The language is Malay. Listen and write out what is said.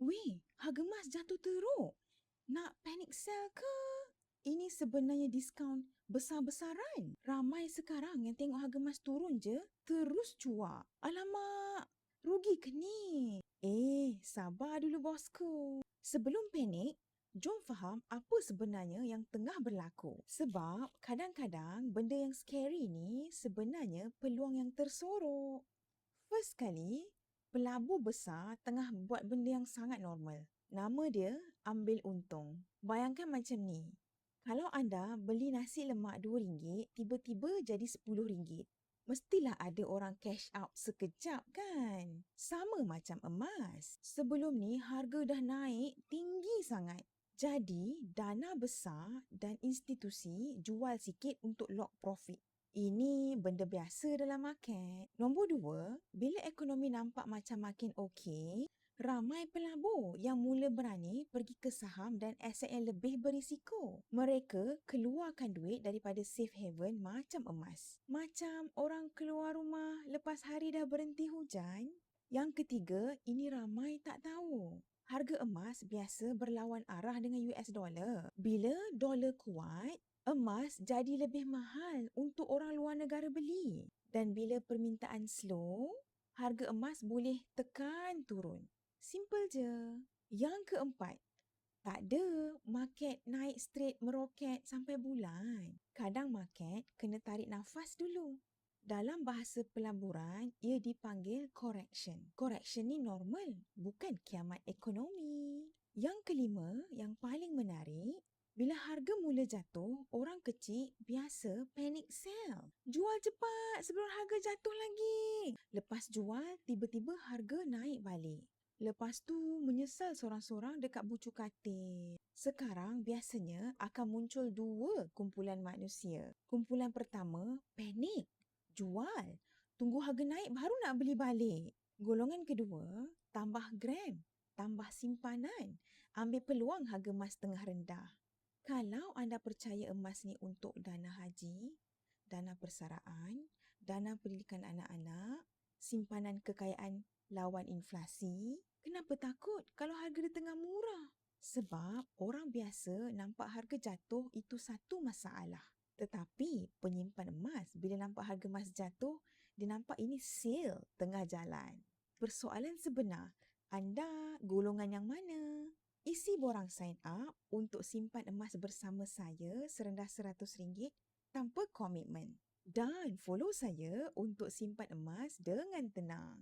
Weh, harga emas jatuh teruk. Nak panic sell ke? Ini sebenarnya diskaun besar-besaran. Ramai sekarang yang tengok harga emas turun je, terus cuak. Alamak, rugi ke ni? Sabar dulu bosku. Sebelum panik, jom faham apa sebenarnya yang tengah berlaku. Sebab kadang-kadang benda yang scary ni sebenarnya peluang yang tersorok. First kali, pelabur besar tengah buat benda yang sangat normal. Nama dia ambil untung. Bayangkan macam ni. Kalau anda beli nasi lemak RM2, tiba-tiba jadi RM10. Mestilah ada orang cash out sekejap kan? Sama macam emas. Sebelum ni harga dah naik tinggi sangat. Jadi dana besar dan institusi jual sikit untuk lock profit. Ini benda biasa dalam market. Nombor dua, bila ekonomi nampak macam makin okey, ramai pelabur yang mula berani pergi ke saham dan aset yang lebih berisiko. Mereka keluarkan duit daripada safe haven macam emas. Macam orang keluar rumah lepas hari dah berhenti hujan. Yang ketiga, ini ramai tak tahu. Harga emas biasa berlawan arah dengan US dollar. Bila dolar kuat, emas jadi lebih mahal untuk orang luar negara beli. Dan bila permintaan slow, harga emas boleh tekan turun. Simple je. Yang keempat, tak ada market naik straight meroket sampai bulan. Kadang market kena tarik nafas dulu. Dalam bahasa pelaburan, ia dipanggil correction. Correction ni normal, bukan kiamat ekonomi. Yang kelima, yang paling menarik, bila harga mula jatuh, orang kecil biasa panic sell. Jual cepat sebelum harga jatuh lagi. Lepas jual, tiba-tiba harga naik balik. Lepas tu menyesal sorang-sorang dekat bucu katil. Sekarang biasanya akan muncul dua kumpulan manusia. Kumpulan pertama, panik. Jual. Tunggu harga naik baru nak beli balik. Golongan kedua, tambah gram. Tambah simpanan. Ambil peluang harga emas tengah rendah. Kalau anda percaya emas ni untuk dana haji, dana persaraan, dana pendidikan anak-anak, simpanan kekayaan lawan inflasi, kenapa takut kalau harga dia tengah murah? Sebab orang biasa nampak harga jatuh itu satu masalah. Tetapi penyimpan emas bila nampak harga emas jatuh, dia nampak ini sale tengah jalan. Persoalan sebenar, anda golongan yang mana? Isi borang sign up untuk simpan emas bersama saya serendah RM100 tanpa komitmen. Dan follow saya untuk simpan emas dengan tenang.